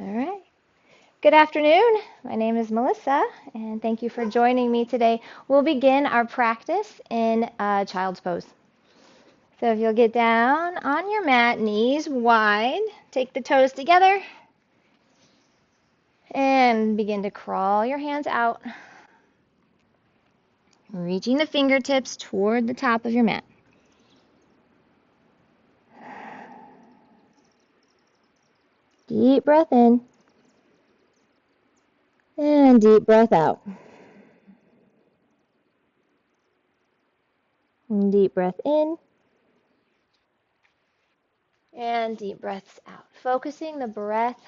All right. Good afternoon. My name is Melissa, and thank you for joining me today. We'll begin our practice in child's pose. So if you'll get down on your mat, knees wide, take the toes together, and begin to crawl your hands out, reaching the fingertips toward the top of your mat. Deep breath in, and deep breath out. And deep breath in, and deep breaths out. Focusing the breath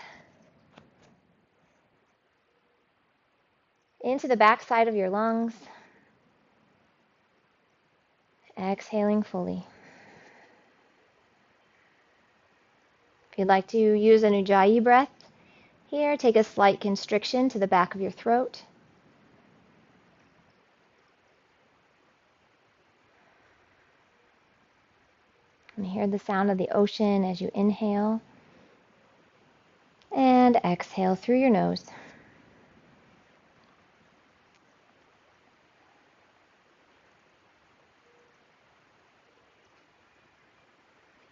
into the back side of your lungs. Exhaling fully. If you'd like to use an Ujjayi breath here, take a slight constriction to the back of your throat. And hear the sound of the ocean as you inhale and exhale through your nose.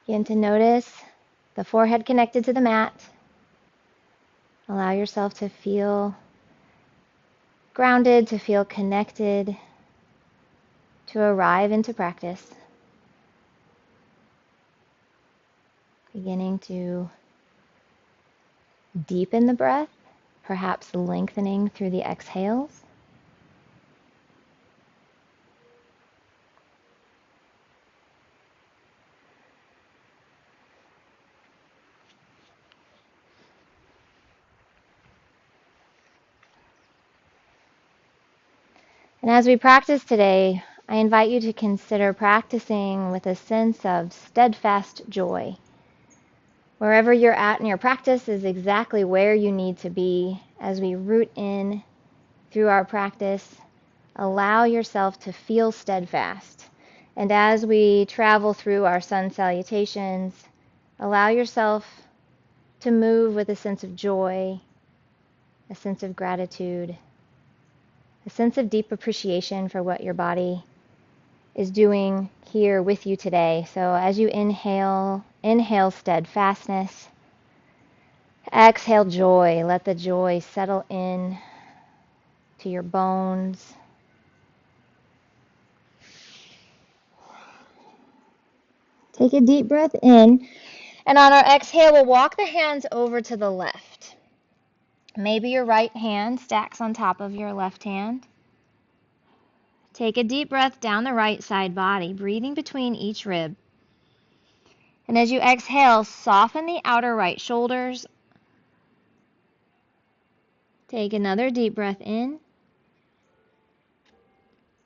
Begin to notice the forehead connected to the mat. Allow yourself to feel grounded, to feel connected, to arrive into practice. Beginning to deepen the breath, perhaps lengthening through the exhales. And as we practice today, I invite you to consider practicing with a sense of steadfast joy. Wherever you're at in your practice is exactly where you need to be. As we root in through our practice, allow yourself to feel steadfast. And as we travel through our sun salutations, allow yourself to move with a sense of joy, a sense of gratitude, a sense of deep appreciation for what your body is doing here with you today. So as you inhale steadfastness. Exhale joy. Let the joy settle in to your bones. Take a deep breath in. And on our exhale, we'll walk the hands over to the left. Maybe your right hand stacks on top of your left hand. Take a deep breath down the right side body, breathing between each rib. And as you exhale, soften the outer right shoulders. Take another deep breath in.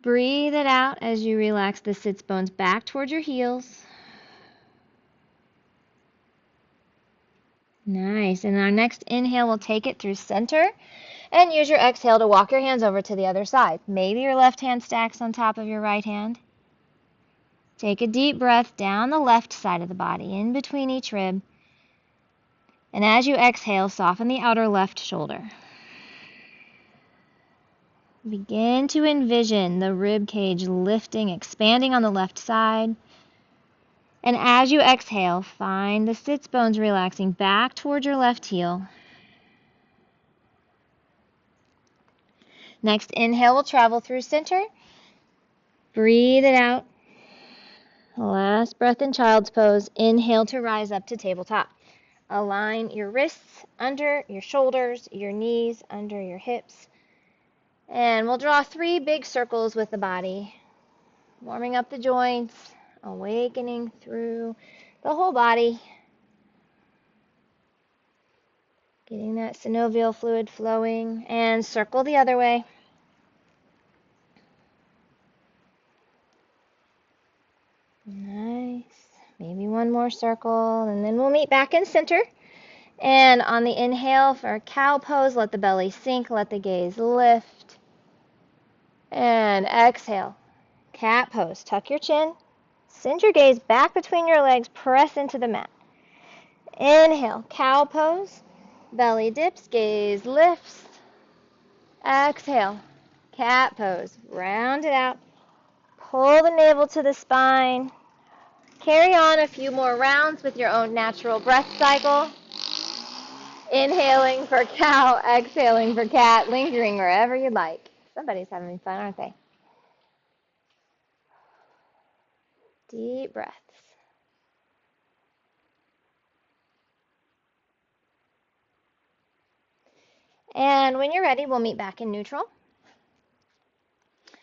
Breathe it out as you relax the sits bones back towards your heels. Nice. And our next inhale, we'll take it through center and use your exhale to walk your hands over to the other side. Maybe your left hand stacks on top of your right hand. Take a deep breath down the left side of the body, in between each rib. And as you exhale, soften the outer left shoulder. Begin to envision the rib cage lifting, expanding on the left side. And as you exhale, find the sits bones relaxing back towards your left heel. Next inhale will travel through center. Breathe it out. Last breath in child's pose. Inhale to rise up to tabletop. Align your wrists under your shoulders, your knees under your hips. And we'll draw 3 big circles with the body, warming up the joints, awakening through the whole body, getting that synovial fluid flowing, and circle the other way. Nice. Maybe one more circle, and then we'll meet back in center. And on the inhale for cow pose, let the belly sink, let the gaze lift. And exhale, cat pose. Tuck your chin, send your gaze back between your legs, press into the mat. Inhale, cow pose. Belly dips, gaze lifts. Exhale. Cat pose. Round it out. Pull the navel to the spine. Carry on a few more rounds with your own natural breath cycle. Inhaling for cow, exhaling for cat, lingering wherever you like. Somebody's having fun, aren't they? Deep breaths. And when you're ready, we'll meet back in neutral.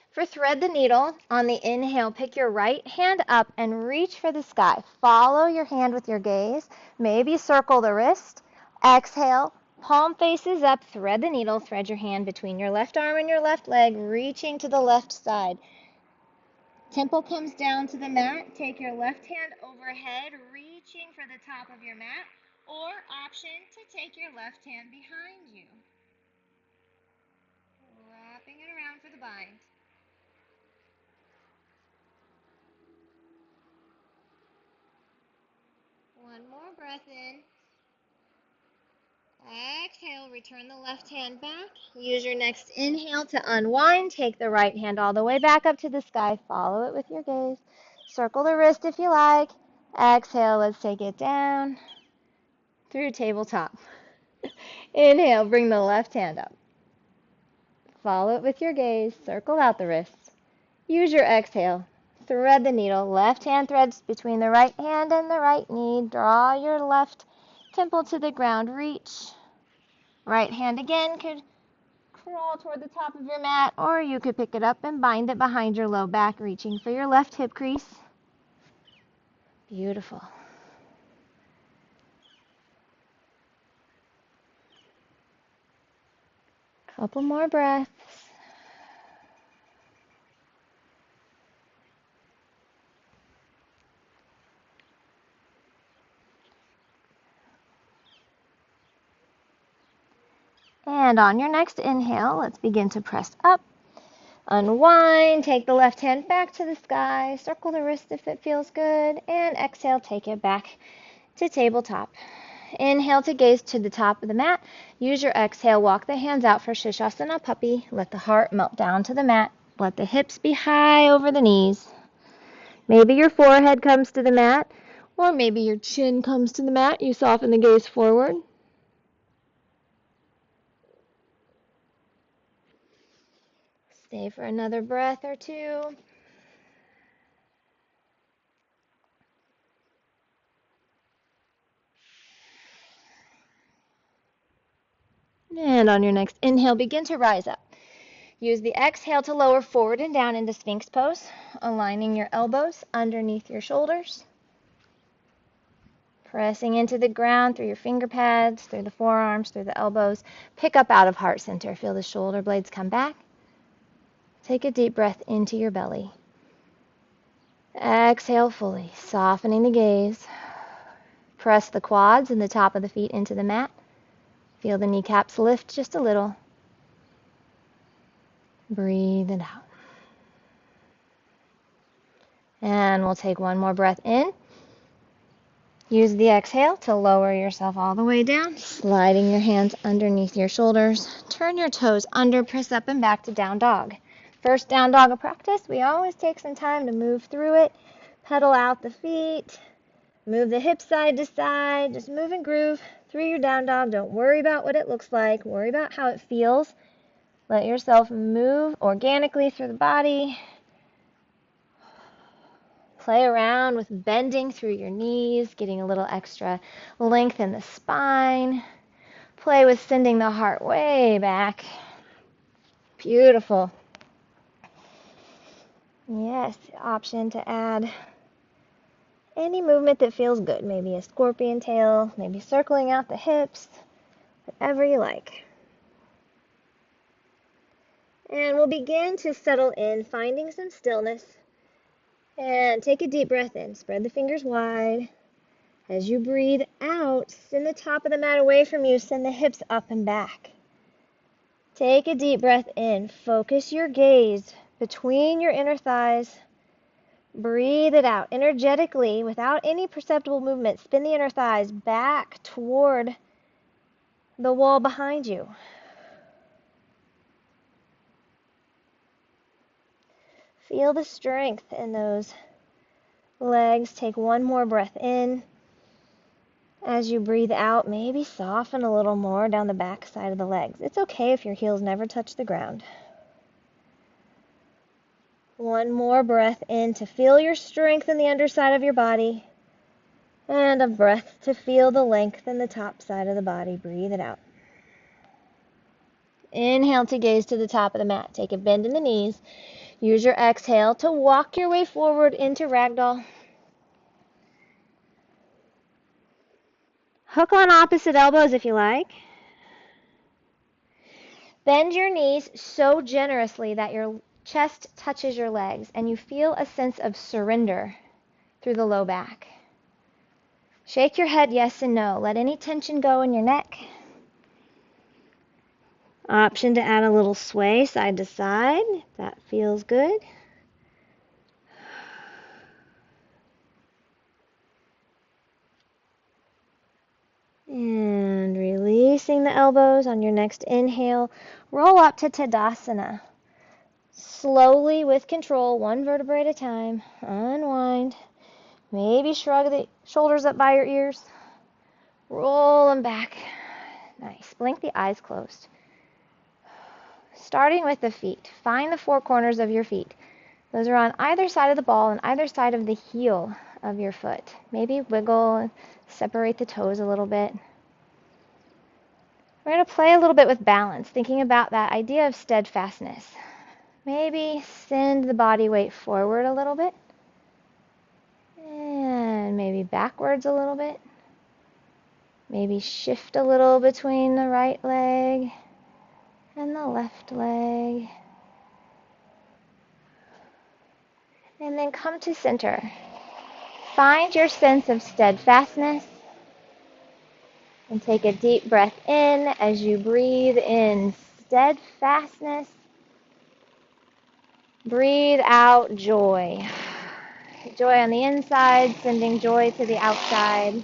For thread the needle, on the inhale, pick your right hand up and reach for the sky. Follow your hand with your gaze. Maybe circle the wrist. Exhale, palm faces up, thread the needle, thread your hand between your left arm and your left leg, reaching to the left side. Temple comes down to the mat. Take your left hand overhead, reaching for the top of your mat, or option to take your left hand behind you. Wrapping it around for the bind. One more breath in. Exhale, return the left hand back. Use your next inhale to unwind. Take the right hand all the way back up to the sky. Follow it with your gaze. Circle the wrist if you like. Exhale, let's take it down through tabletop. Inhale, bring the left hand up. Follow it with your gaze. Circle out the wrists. Use your exhale. Thread the needle. Left hand threads between the right hand and the right knee. Draw your left temple to the ground. Reach. Right hand again could crawl toward the top of your mat, or you could pick it up and bind it behind your low back, reaching for your left hip crease. Beautiful. Couple more breaths. And on your next inhale, let's begin to press up. Unwind, take the left hand back to the sky, circle the wrist if it feels good, and exhale, take it back to tabletop. Inhale to gaze to the top of the mat. Use your exhale, walk the hands out for Shishasana Puppy. Let the heart melt down to the mat. Let the hips be high over the knees. Maybe your forehead comes to the mat, or maybe your chin comes to the mat. You soften the gaze forward. Stay for another breath or two. And on your next inhale, begin to rise up. Use the exhale to lower forward and down into Sphinx pose, aligning your elbows underneath your shoulders. Pressing into the ground through your finger pads, through the forearms, through the elbows. Pick up out of heart center. Feel the shoulder blades come back. Take a deep breath into your belly. Exhale fully, softening the gaze. Press the quads and the top of the feet into the mat. Feel the kneecaps lift just a little. Breathe it out. And we'll take one more breath in. Use the exhale to lower yourself all the way down, sliding your hands underneath your shoulders. Turn your toes under, press up and back to down dog. First down dog of practice, we always take some time to move through it. Pedal out the feet, move the hips side to side, just move and groove through your down dog. Don't worry about what it looks like, worry about how it feels. Let yourself move organically through the body. Play around with bending through your knees, getting a little extra length in the spine. Play with sending the heart way back. Beautiful. Yes, option to add any movement that feels good. Maybe a scorpion tail, maybe circling out the hips, whatever you like. And we'll begin to settle in, finding some stillness. And take a deep breath in. Spread the fingers wide. As you breathe out, send the top of the mat away from you. Send the hips up and back. Take a deep breath in. Focus your gaze between your inner thighs. Breathe it out energetically without any perceptible movement. Spin the inner thighs back toward the wall behind you. Feel the strength in those legs. Take one more breath in. As you breathe out, maybe soften a little more down the back side of the legs. It's okay if your heels never touch the ground. One more breath in to feel your strength in the underside of your body. And a breath to feel the length in the top side of the body. Breathe it out. Inhale to gaze to the top of the mat. Take a bend in the knees. Use your exhale to walk your way forward into ragdoll. Hook on opposite elbows if you like. Bend your knees so generously that your chest touches your legs and you feel a sense of surrender through the low back. Shake your head yes and no. Let any tension go in your neck. Option to add a little sway side to side. That feels good. And releasing the elbows on your next inhale, roll up to Tadasana. Slowly, with control, one vertebrae at a time, unwind. Maybe shrug the shoulders up by your ears. Roll them back. Nice. Blink the eyes closed. Starting with the feet. Find the four corners of your feet. Those are on either side of the ball and either side of the heel of your foot. Maybe wiggle, separate the toes a little bit. We're going to play a little bit with balance, thinking about that idea of steadfastness. Maybe send the body weight forward a little bit. And maybe backwards a little bit. Maybe shift a little between the right leg and the left leg. And then come to center. Find your sense of steadfastness. And take a deep breath in as you breathe in steadfastness. Breathe out joy. Joy on the inside, sending joy to the outside.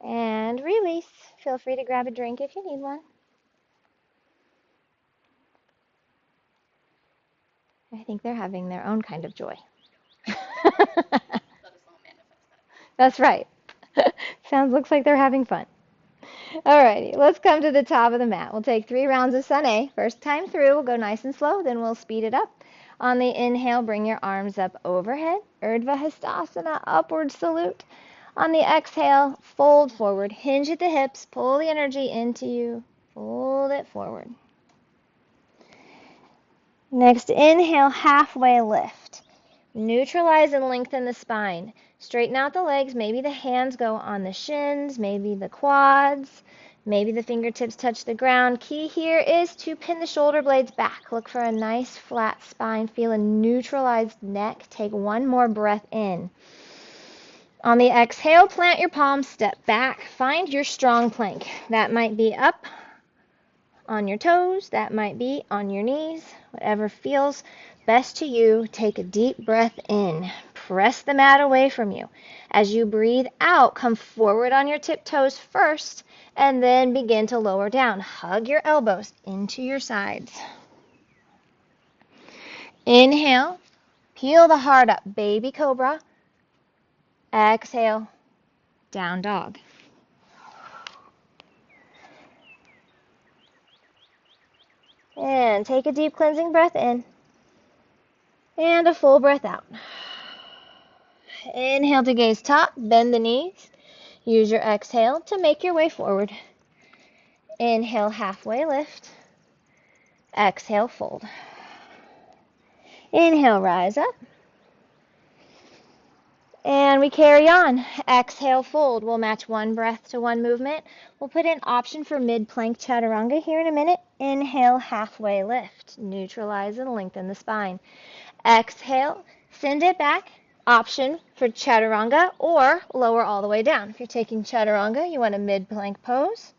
And release. Feel free to grab a drink if you need one. I think they're having their own kind of joy. That's right. Looks like they're having fun. Alrighty, let's come to the top of the mat. We'll take 3 rounds of Sun A. First time through, we'll go nice and slow, then we'll speed it up. On the inhale, bring your arms up overhead. Urdhva Hastasana, upward salute. On the exhale, fold forward. Hinge at the hips, pull the energy into you. Fold it forward. Next, inhale, halfway lift. Neutralize and lengthen the spine. Straighten out the legs. Maybe the hands go on the shins, maybe the quads, maybe the fingertips touch the ground. Key here is to pin the shoulder blades back. Look for a nice flat spine. Feel a neutralized neck. Take one more breath in. On the exhale, plant your palms, step back. Find your strong plank. That might be up on your toes. That might be on your knees. Whatever feels best to you. Take a deep breath in. Press the mat away from you. As you breathe out, come forward on your tiptoes first, and then begin to lower down. Hug your elbows into your sides. Inhale, peel the heart up, baby cobra. Exhale, down dog. And take a deep cleansing breath in. And a full breath out. Inhale to gaze top, bend the knees. Use your exhale to make your way forward. Inhale, halfway lift. Exhale, fold. Inhale, rise up. And we carry on. Exhale, fold. We'll match one breath to one movement. We'll put in option for mid-plank chaturanga here in a minute. Inhale, halfway lift. Neutralize and lengthen the spine. Exhale, send it back. Option for chaturanga or lower all the way down. If you're taking chaturanga, you want a mid-plank pose.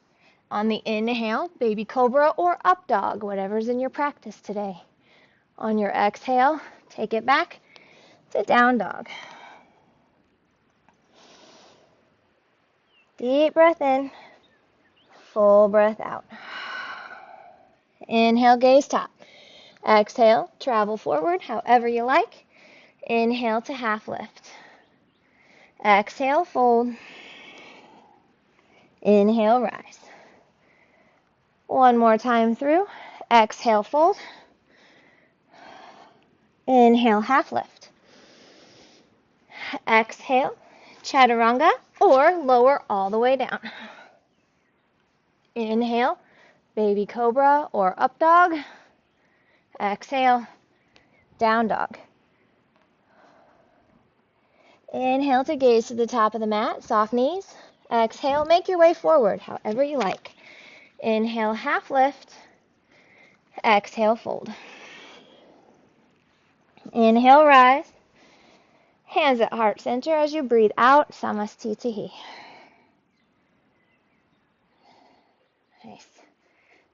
On the inhale, baby cobra or up dog, whatever's in your practice today. On your exhale, take it back to down dog. Deep breath in, full breath out. Inhale, gaze top. Exhale, travel forward however you like. Inhale to half lift. Exhale, fold. Inhale, rise. One more time through. Exhale, fold. Inhale, half lift. Exhale, chaturanga or lower all the way down. Inhale, baby cobra or up dog. Exhale, down dog. Inhale to gaze to the top of the mat, soft knees. Exhale, make your way forward, however you like. Inhale, half lift. Exhale, fold. Inhale, rise. Hands at heart center as you breathe out, Samastitihi. Nice.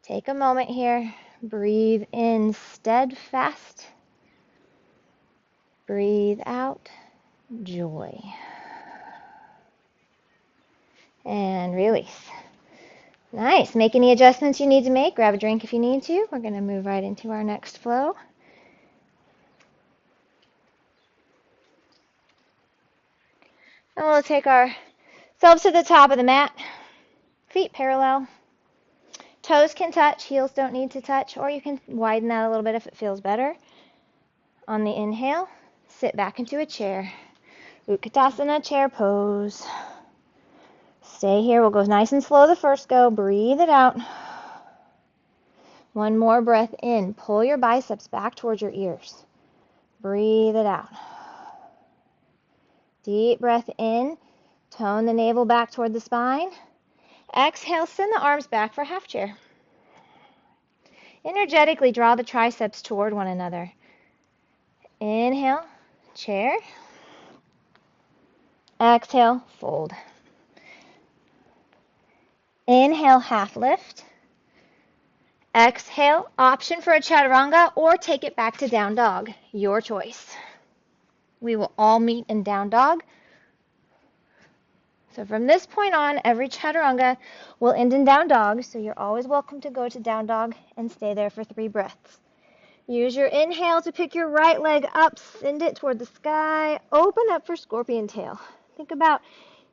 Take a moment here. Breathe in, steadfast. Breathe out, joy. And release. Nice. Make any adjustments you need to make. Grab a drink if you need to. We're going to move right into our next flow. And we'll take ourselves to the top of the mat. Feet parallel. Toes can touch. Heels don't need to touch. Or you can widen that a little bit if it feels better. On the inhale, sit back into a chair. Utkatasana, chair pose. Stay here. We'll go nice and slow the first go. Breathe it out. One more breath in. Pull your biceps back towards your ears. Breathe it out. Deep breath in. Tone the navel back toward the spine. Exhale, send the arms back for half chair. Energetically draw the triceps toward one another. Inhale, chair. Exhale, fold. Inhale, half lift. Exhale, option for a chaturanga or take it back to down dog. Your choice. We will all meet in down dog. So from this point on, every chaturanga will end in down dog, so you're always welcome to go to down dog and stay there for 3 breaths. Use your inhale to pick your right leg up, send it toward the sky, open up for scorpion tail. Think about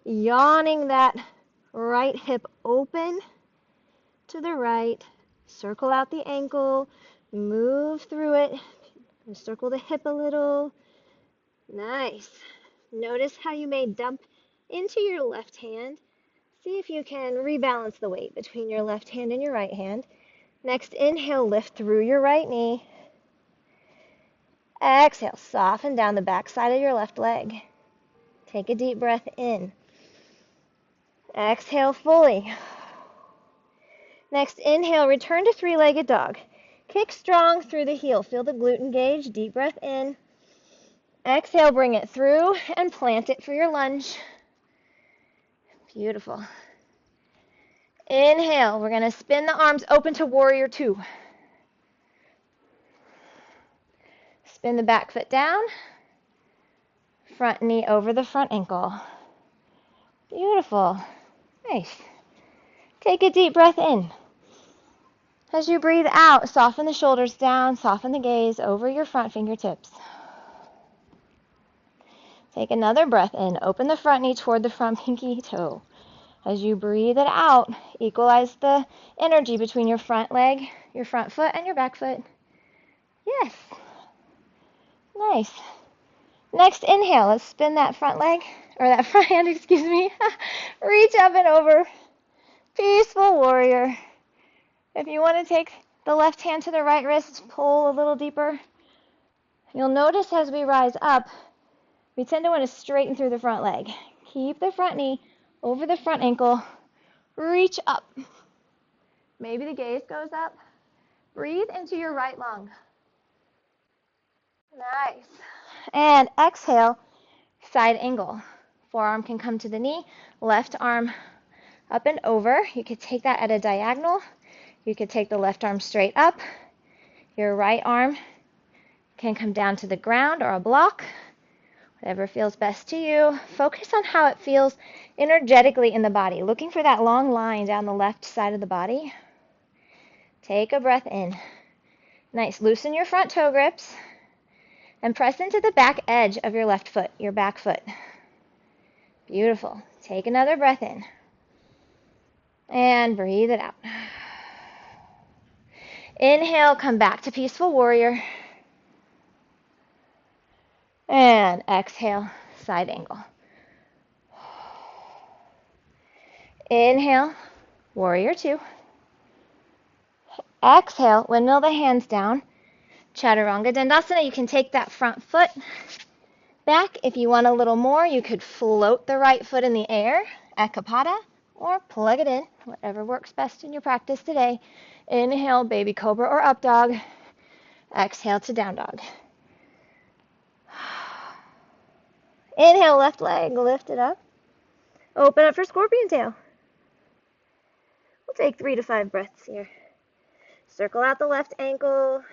yawning that right hip open to the right, circle out the ankle, move through it, circle the hip a little. Nice. Notice how you may dump into your left hand. See if you can rebalance the weight between your left hand and your right hand. Next, inhale, lift through your right knee. Exhale, soften down the back side of your left leg. Take a deep breath in. Exhale fully. Next, inhale, return to 3-legged dog. Kick strong through the heel. Feel the glute engage. Deep breath in. Exhale, bring it through and plant it for your lunge. Beautiful. Inhale, we're going to spin the arms open to warrior 2. Spin the back foot down. Front knee over the front ankle. Beautiful. Nice. Take a deep breath in. As you breathe out, soften the shoulders down, soften the gaze over your front fingertips. Take another breath in. Open the front knee toward the front pinky toe. As you breathe it out, equalize the energy between your front leg, your front foot, and your back foot. Yes. Nice. Next, inhale. Let's spin that front leg, or that front hand, excuse me. Reach up and over. Peaceful warrior. If you want to take the left hand to the right wrist, pull a little deeper. You'll notice as we rise up, we tend to want to straighten through the front leg. Keep the front knee over the front ankle. Reach up. Maybe the gaze goes up. Breathe into your right lung. Nice. And exhale, side angle. Forearm can come to the knee. Left arm up and over. You could take that at a diagonal. You could take the left arm straight up. Your right arm can come down to the ground or a block, whatever feels best to you. Focus on how it feels energetically in the body, looking for that long line down the left side of the body. Take a breath in. Nice. Loosen your front toe grips and press into the back edge of your left foot, your back foot. Beautiful. Take another breath in and breathe it out. Inhale, come back to peaceful warrior. And exhale, side angle. Inhale, warrior two. Exhale, windmill the hands down. Chaturanga Dandasana, you can take that front foot back. If you want a little more, you could float the right foot in the air, Ekapada, or plug it in, whatever works best in your practice today. Inhale, baby cobra or up dog. Exhale to down dog. Inhale, left leg, lift it up. Open up for scorpion tail. We'll take 3 to 5 breaths here. Circle out the left ankle.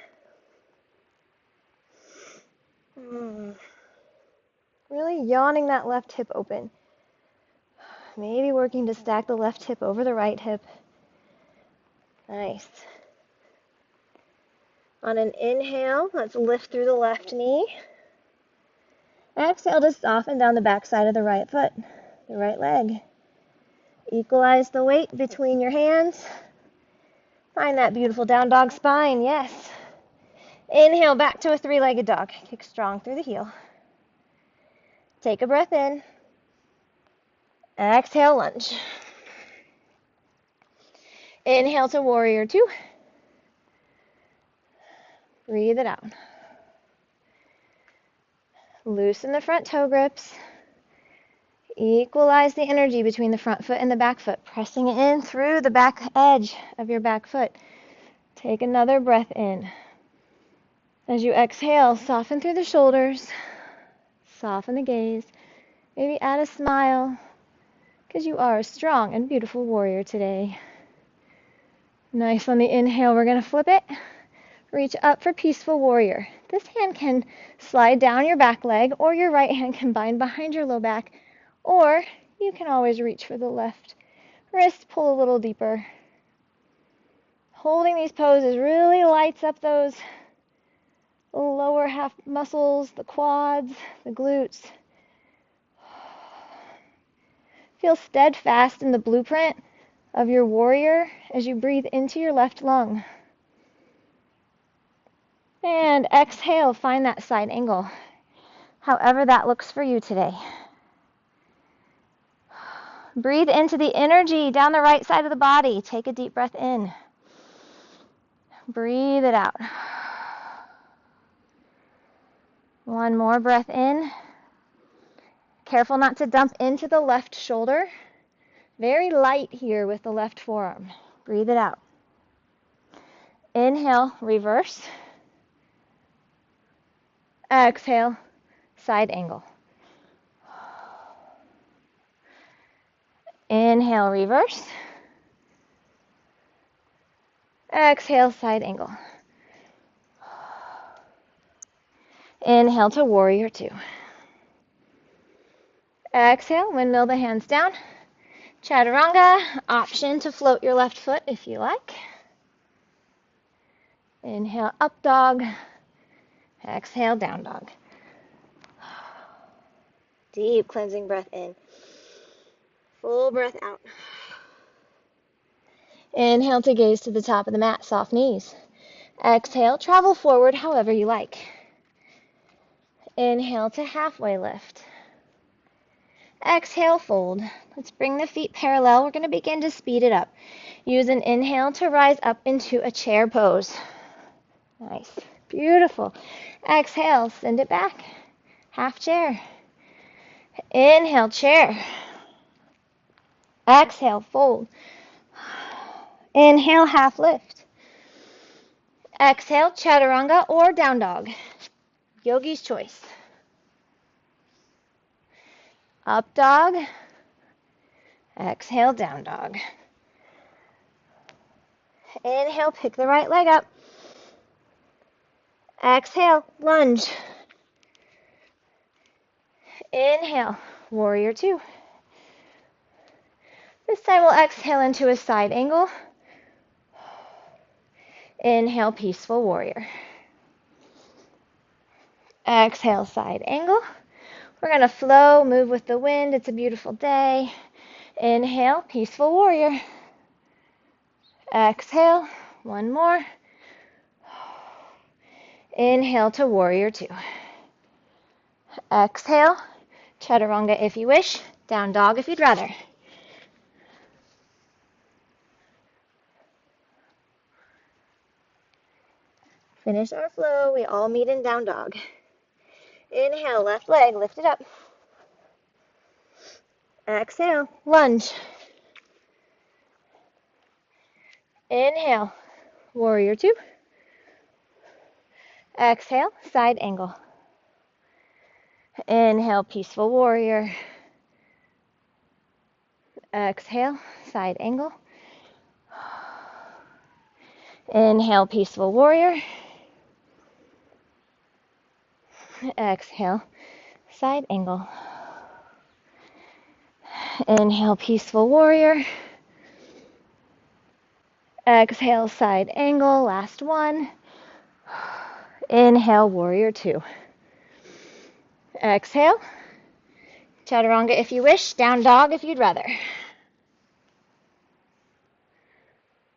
Really yawning that left hip open. Maybe working to stack the left hip over the right hip. Nice. On an inhale, let's lift through the left knee. Exhale to soften down the back side of the right foot, the right leg. Equalize the weight between your hands. Find that beautiful down dog spine, yes. Inhale back to a 3-legged dog. Kick strong through the heel. Take a breath in. Exhale, lunge. Inhale to warrior two. Breathe it out. Loosen the front toe grips. Equalize the energy between the front foot and the back foot, pressing in through the back edge of your back foot. Take another breath in. As you exhale, soften through the shoulders, soften the gaze, maybe add a smile, because you are a strong and beautiful warrior today. Nice. On the inhale, we're going to flip it. Reach up for peaceful warrior. This hand can slide down your back leg, or your right hand can bind behind your low back, or you can always reach for the left wrist, pull a little deeper. Holding these poses really lights up those lower half muscles, the quads, the glutes. Feel steadfast in the blueprint of your warrior as you breathe into your left lung. And exhale, find that side angle, however that looks for you today. Breathe into the energy down the right side of the body. Take a deep breath in. Breathe it out. One more breath in. Careful not to dump into the left shoulder. Very light here with the left forearm. Breathe it out. Inhale, reverse. Exhale, side angle. Inhale, reverse. Exhale, side angle. Inhale to warrior two. Exhale, windmill the hands down. Chaturanga, option to float your left foot if you like. Inhale, up dog. Exhale, down dog. Deep cleansing breath in. Full breath out. Inhale to gaze to the top of the mat, soft knees. Exhale, travel forward however you like. Inhale to halfway lift. Exhale, fold. Let's bring the feet parallel. We're going to begin to speed it up. Use an inhale to rise up into a chair pose. Nice. Beautiful. Exhale, send it back. Half chair. Inhale, chair. Exhale, fold. Inhale, half lift. Exhale, chaturanga or down dog. Yogi's choice. Up dog. Exhale, down dog. Inhale, pick the right leg up. Exhale, lunge. Inhale, warrior two. This time we'll exhale into a side angle. Inhale, peaceful warrior. Exhale, side angle. We're going to flow, move with the wind. It's a beautiful day. Inhale, peaceful warrior. Exhale, one more. Inhale to warrior two. Exhale, chaturanga if you wish. Down dog if you'd rather. Finish our flow. We all meet in down dog. Inhale, left leg, lift it up. Exhale, lunge. Inhale, warrior two. Exhale, side angle. Inhale, peaceful warrior. Exhale, side angle. Inhale, peaceful warrior. Exhale, side angle. Inhale, peaceful warrior. Exhale, side angle. Last one. Inhale, warrior two. Exhale, chaturanga if you wish. Down dog if you'd rather.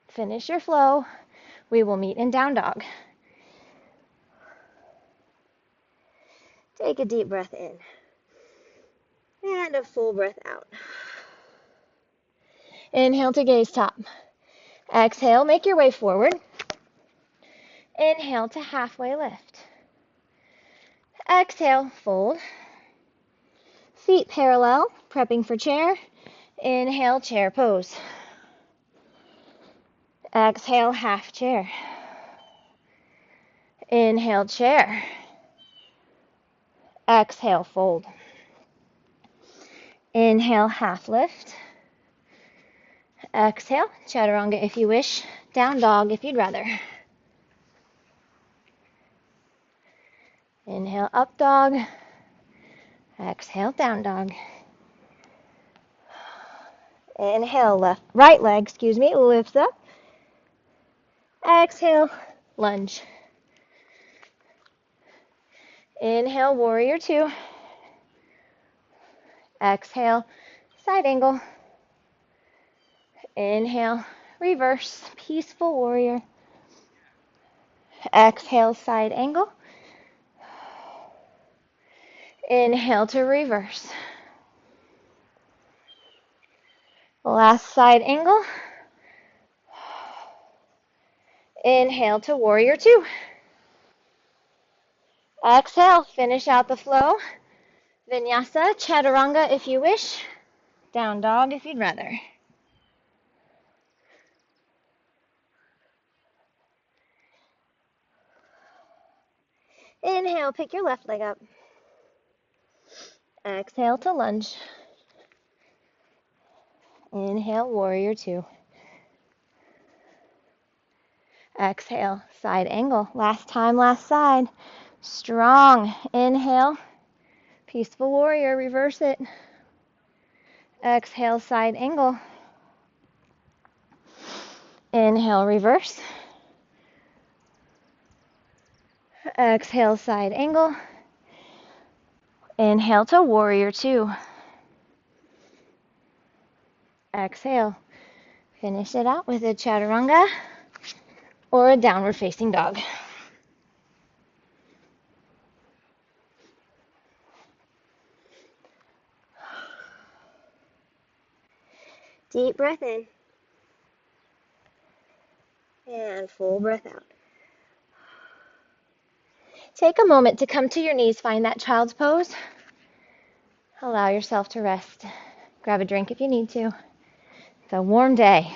Finish your flow. We will meet in down dog. Take a deep breath in. And a full breath out. Inhale to gaze top. Exhale, make your way forward. Inhale to halfway lift. Exhale, fold. Feet parallel, prepping for chair. Inhale, chair pose. Exhale, half chair. Inhale, chair. Exhale, fold. Inhale, half lift. Exhale, chaturanga if you wish. Down dog if you'd rather. Inhale, up dog. Exhale, down dog. Inhale, right leg, lifts up. Exhale, lunge. Inhale, warrior two. Exhale, side angle. Inhale, reverse, peaceful warrior. Exhale, side angle. Inhale to reverse. Last side angle. Inhale to warrior two. Exhale, finish out the flow. Vinyasa, chaturanga if you wish. Down dog if you'd rather. Inhale, pick your left leg up. Exhale to lunge. Inhale, warrior two. Exhale, side angle. Last time, last side. Strong. Inhale, peaceful warrior, reverse it. Exhale, side angle. Inhale, reverse. Exhale, side angle. Inhale to warrior two. Exhale. Finish it out with a chaturanga or a downward facing dog. Deep breath in. And full breath out. Take a moment to come to your knees. Find that child's pose. Allow yourself to rest. Grab a drink if you need to. It's a warm day.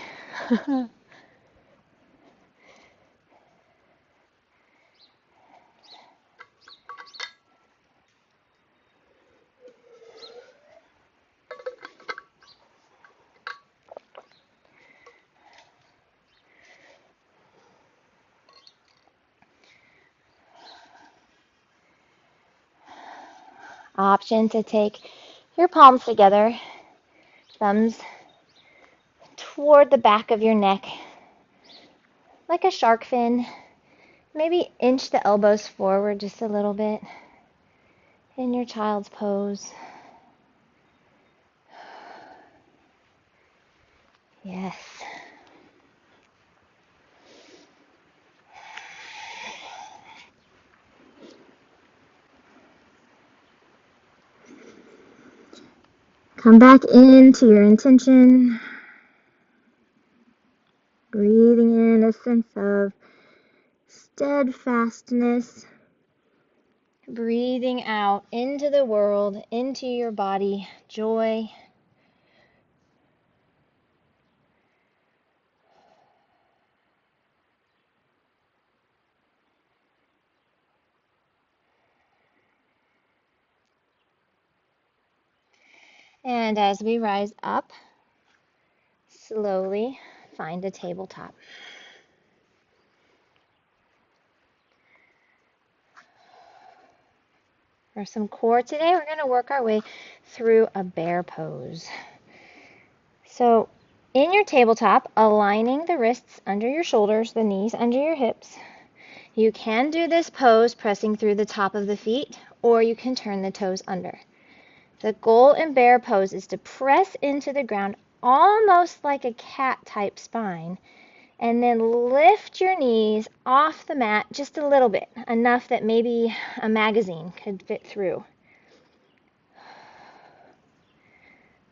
Option to take your palms together, thumbs toward the back of your neck, like a shark fin. Maybe inch the elbows forward just a little bit in your child's pose. Yes. Come back into your intention, breathing in a sense of steadfastness, breathing out into the world, into your body, joy. And as we rise up, slowly find a tabletop. For some core today, we're going to work our way through a bear pose. So in your tabletop, aligning the wrists under your shoulders, the knees under your hips. You can do this pose pressing through the top of the feet, or you can turn the toes under. The goal in bear pose is to press into the ground almost like a cat type spine, and then lift your knees off the mat just a little bit, enough that maybe a magazine could fit through.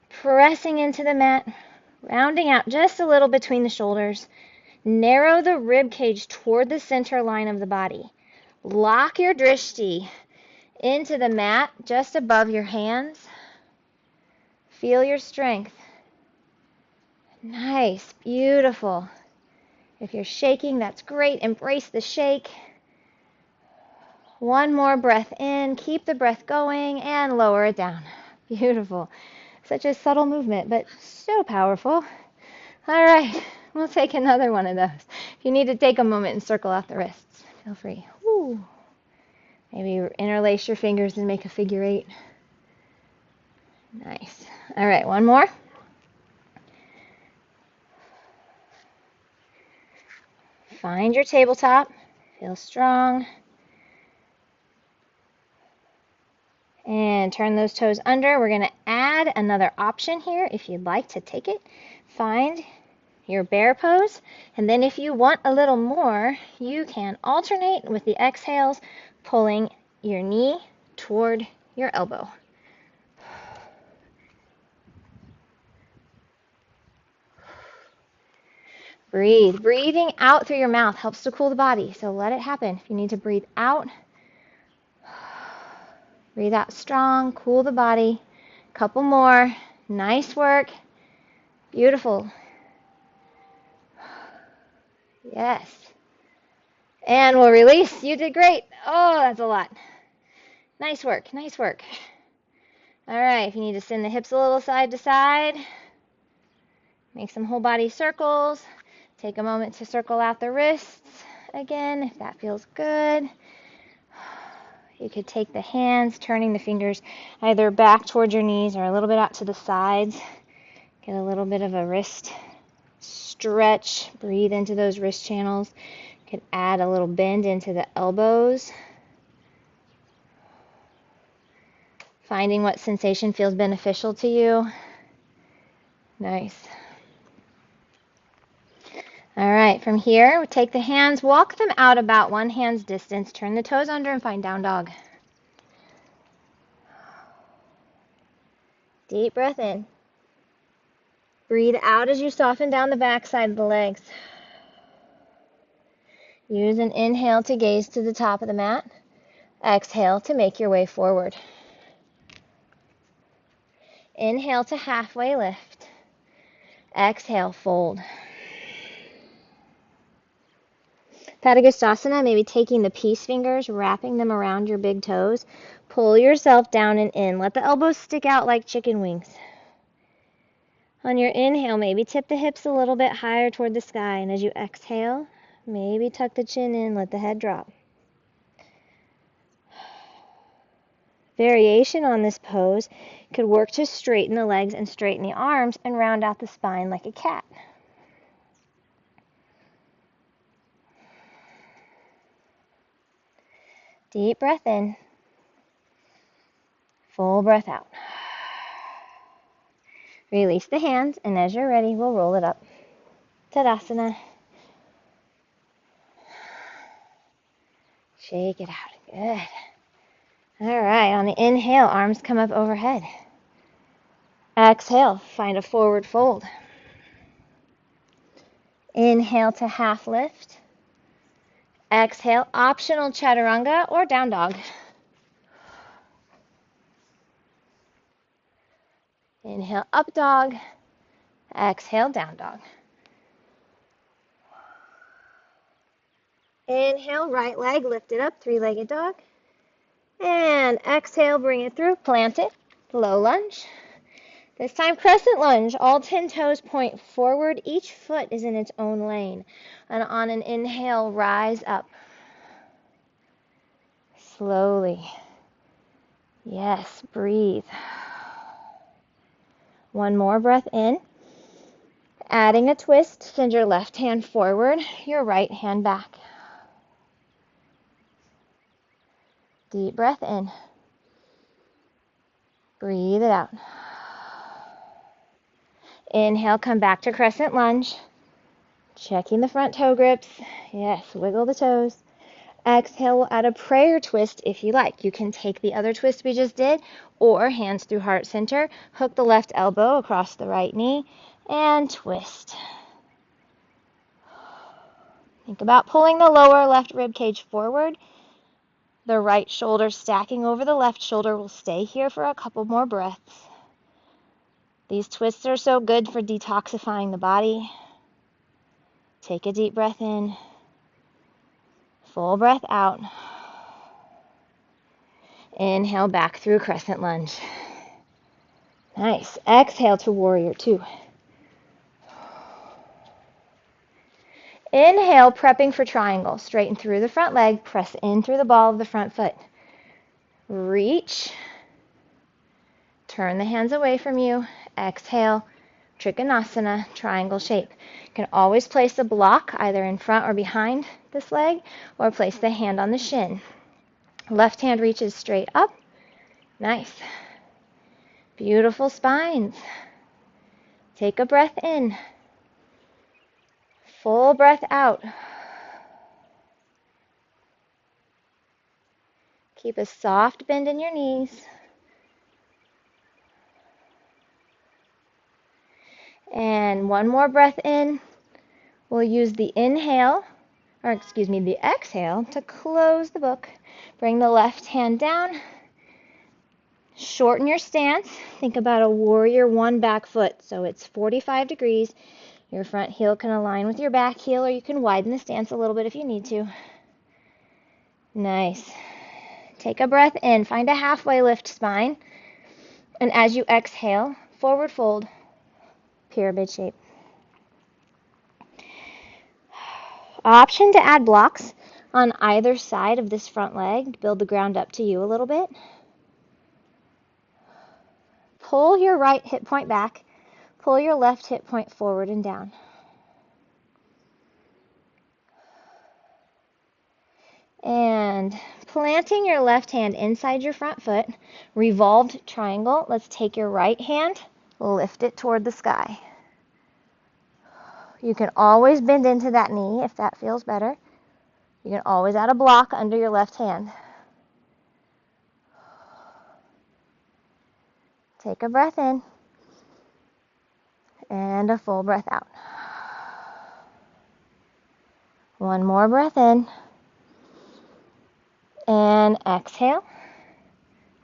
Pressing into the mat, rounding out just a little between the shoulders. Narrow the rib cage toward the center line of the body. Lock your drishti into the mat just above your hands. Feel your strength. Nice, beautiful. If you're shaking, that's great. Embrace the shake. One more breath in. Keep the breath going and lower it down. Beautiful. Such a subtle movement, but so powerful. All right, we'll take another one of those. If you need to take a moment and circle out the wrists, feel free. Woo. Maybe interlace your fingers and make a figure eight. Nice. All right, one more. Find your tabletop. Feel strong. And turn those toes under. We're going to add another option here if you'd like to take it. Find your bear pose. And then if you want a little more, you can alternate with the exhales, pulling your knee toward your elbow. Breathe. Breathing out through your mouth helps to cool the body, so let it happen. If you need to breathe out, breathe out strong, cool the body. Couple more. Nice work. Beautiful. Yes. And we'll release. You did great. Oh, that's a lot. Nice work. Nice work. All right, if you need to send the hips a little side to side, make some whole body circles. Take a moment to circle out the wrists again, if that feels good. You could take the hands, turning the fingers either back towards your knees or a little bit out to the sides. Get a little bit of a wrist stretch. Breathe into those wrist channels. You could add a little bend into the elbows. Finding what sensation feels beneficial to you. Nice. All right, from here, we take the hands, walk them out about one hand's distance, turn the toes under and find down dog. Deep breath in. Breathe out as you soften down the back side of the legs. Use an inhale to gaze to the top of the mat. Exhale to make your way forward. Inhale to halfway lift. Exhale, fold. Padagustasana, maybe taking the peace fingers, wrapping them around your big toes. Pull yourself down and in. Let the elbows stick out like chicken wings. On your inhale, maybe tip the hips a little bit higher toward the sky. And as you exhale, maybe tuck the chin in, let the head drop. Variation on this pose could work to straighten the legs and straighten the arms and round out the spine like a cat. Deep breath in. Full breath out. Release the hands, and as you're ready, we'll roll it up. Tadasana. Shake it out. Good. All right, on the inhale, arms come up overhead. Exhale, find a forward fold. Inhale to half lift. Exhale, optional chaturanga or down dog. Inhale, up dog. Exhale, down dog. Inhale, right leg lifted up, three-legged dog. And exhale, bring it through, plant it, low lunge. This time, crescent lunge. All 10 toes point forward. Each foot is in its own lane. And on an inhale, rise up. Slowly. Yes, breathe. One more breath in. Adding a twist, send your left hand forward, your right hand back. Deep breath in. Breathe it out. Inhale, come back to crescent lunge. Checking the front toe grips. Yes, wiggle the toes. Exhale, we'll add a prayer twist if you like. You can take the other twist we just did, or hands through heart center, hook the left elbow across the right knee, and twist. Think about pulling the lower left rib cage forward. The right shoulder stacking over the left shoulder. Will stay here for a couple more breaths. These twists are so good for detoxifying the body. Take a deep breath in. Full breath out. Inhale back through crescent lunge. Nice. Exhale to warrior two. Inhale, prepping for triangle. Straighten through the front leg. Press in through the ball of the front foot. Reach. Turn the hands away from you. Exhale. Trikonasana, triangle shape. You can always place a block either in front or behind this leg, or place the hand on the shin. Left hand reaches straight up. Nice. Beautiful spines. Take a breath in. Full breath out. Keep a soft bend in your knees. And one more breath in. We'll use the exhale to close the book. Bring the left hand down. Shorten your stance. Think about a warrior one back foot. So it's 45 degrees. Your front heel can align with your back heel, or you can widen the stance a little bit if you need to. Nice. Take a breath in. Find a halfway lift spine. And as you exhale, forward fold, pyramid shape. Option to add blocks on either side of this front leg. Build the ground up to you a little bit. Pull your right hip point back. Pull your left hip point forward and down. And planting your left hand inside your front foot, revolved triangle. Let's take your right hand, lift it toward the sky. You can always bend into that knee if that feels better. You can always add a block under your left hand. Take a breath in and a full breath out. One more breath in and exhale.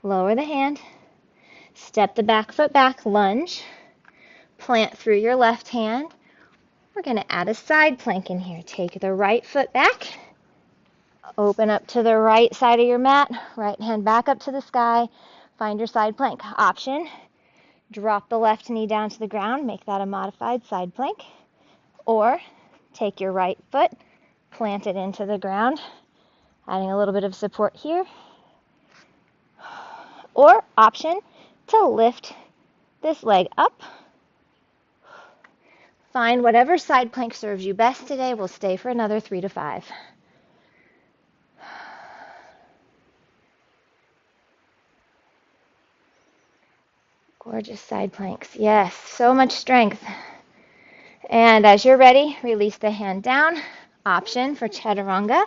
Lower the hand. Step the back foot back, lunge. Plant through your left hand. We're going to add a side plank in here. Take the right foot back. Open up to the right side of your mat. Right hand back up to the sky. Find your side plank. Option. Drop the left knee down to the ground. Make that a modified side plank. Or take your right foot, plant it into the ground, adding a little bit of support here. or option to lift this leg up. Find whatever side plank serves you best today. We'll stay for another 3 to 5. Gorgeous side planks. Yes, so much strength. And as you're ready, release the hand down. Option for chaturanga.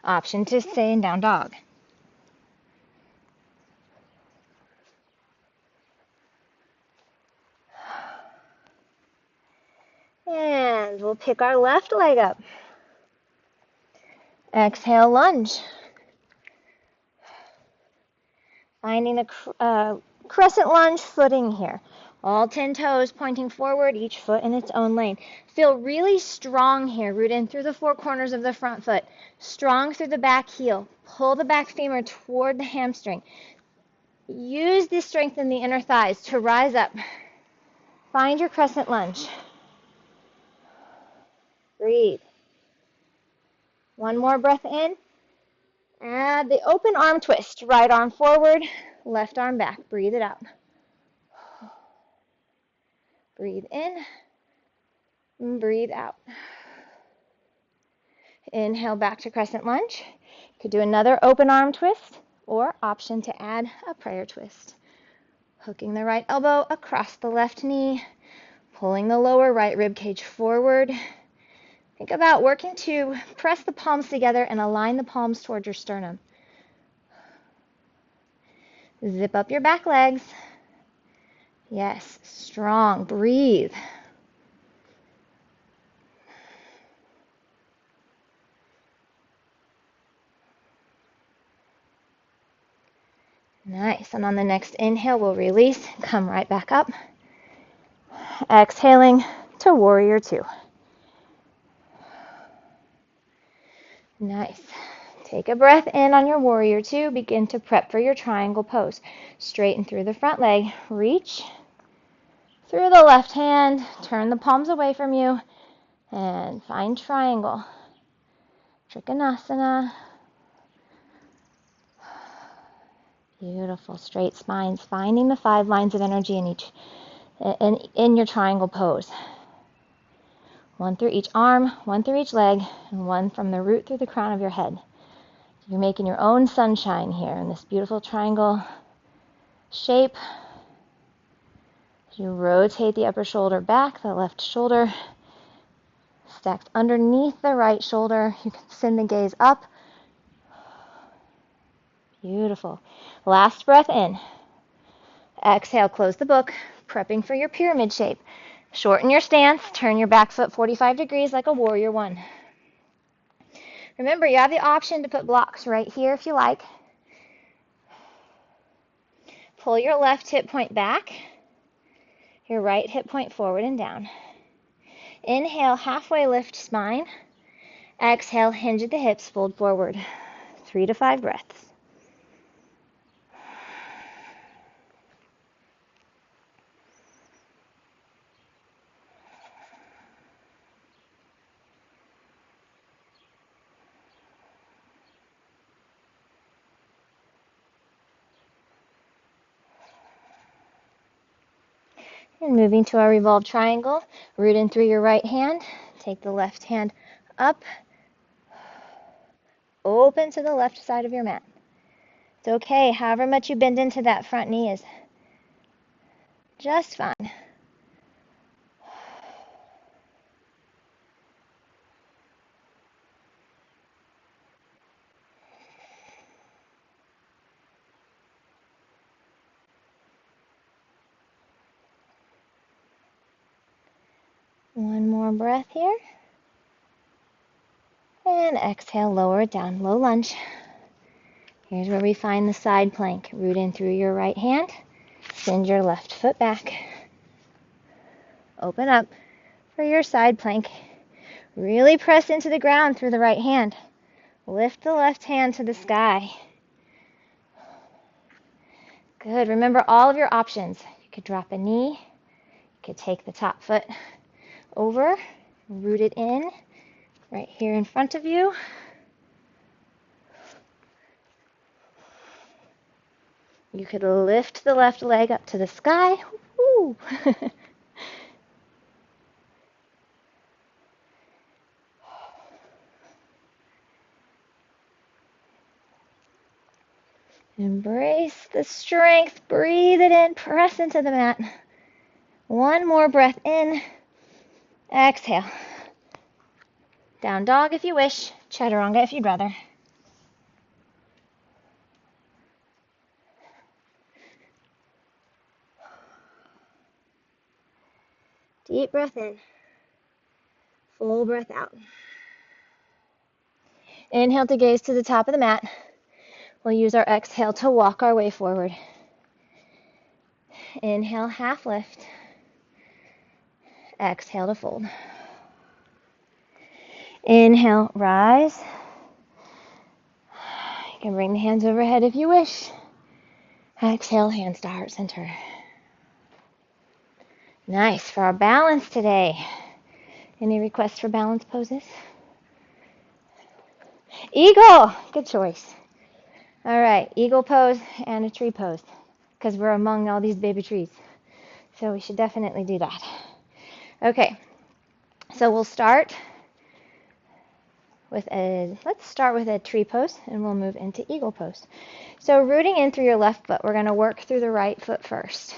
Option to stay in down dog. And we'll pick our left leg up. Exhale, lunge. Finding the crescent lunge footing here. All 10 toes pointing forward, each foot in its own lane. Feel really strong here. Root in through the 4 corners of the front foot. Strong through the back heel. Pull the back femur toward the hamstring. Use this strength in the inner thighs to rise up. Find your crescent lunge. Breathe. One more breath in. Add the open arm twist. Right arm forward, left arm back. Breathe it out. Breathe in. Breathe out. Inhale back to crescent lunge. You could do another open arm twist or option to add a prayer twist. Hooking the right elbow across the left knee, pulling the lower right rib cage forward. Think about working to press the palms together and align the palms towards your sternum. Zip up your back legs. Yes, strong. Breathe. Nice. And on the next inhale, we'll release. Come right back up. Exhaling to warrior 2. Nice. Take a breath in on your warrior 2. Begin to prep for your triangle pose. Straighten through the front leg. Reach through the left hand. Turn the palms away from you. And find triangle. Trikonasana. Beautiful. Straight spines. Finding the 5 lines of energy in your triangle pose. 1 through each arm, 1 through each leg, and 1 from the root through the crown of your head. You're making your own sunshine here in this beautiful triangle shape. You rotate the upper shoulder back, the left shoulder stacked underneath the right shoulder. You can send the gaze up. Beautiful. Last breath in. Exhale, close the book, prepping for your pyramid shape. Shorten your stance, turn your back foot 45 degrees like a warrior 1. Remember, you have the option to put blocks right here if you like. Pull your left hip point back, your right hip point forward and down. Inhale, halfway lift spine. Exhale, hinge at the hips, fold forward. 3 to 5 breaths. And moving to our revolved triangle, root in through your right hand. Take the left hand up, open to the left side of your mat. It's okay, however much you bend into that front knee is just fine. One more breath here. And exhale, lower it down, low lunge. Here's where we find the side plank. Root in through your right hand. Send your left foot back. Open up for your side plank. Really press into the ground through the right hand. Lift the left hand to the sky. Good. Remember all of your options. You could drop a knee. You could take the top foot over, root it in right here in front of you. You could lift the left leg up to the sky. Woo. Embrace the strength. Breathe it in. Press into the mat. One more breath in. Exhale. Down dog if you wish. Chaturanga if you'd rather. Deep breath in. Full breath out. Inhale to gaze to the top of the mat. We'll use our exhale to walk our way forward. Inhale, half lift. Exhale to fold. Inhale, rise. You can bring the hands overhead if you wish. Exhale, hands to heart center. Nice. For our balance today, any requests for balance poses? Eagle. Good choice. All right, eagle pose and a tree pose, because we're among all these baby trees. So we should definitely do that. Okay, so we'll start with let's start with a tree pose, and we'll move into eagle pose. So rooting in through your left foot, we're going to work through the right foot first.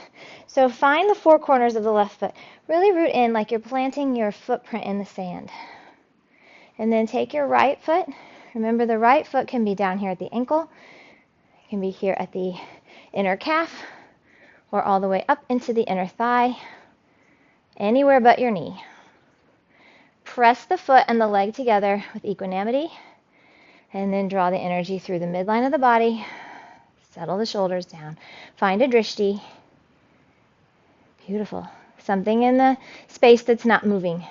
So find the four corners of the left foot. Really root in like you're planting your footprint in the sand. And then take your right foot. Remember, the right foot can be down here at the ankle. It can be here at the inner calf, or all the way up into the inner thigh, anywhere but your knee. Press the foot and the leg together with equanimity, and then draw the energy through the midline of the body. Settle the shoulders down. Find a drishti. Beautiful. Something in the space that's not moving.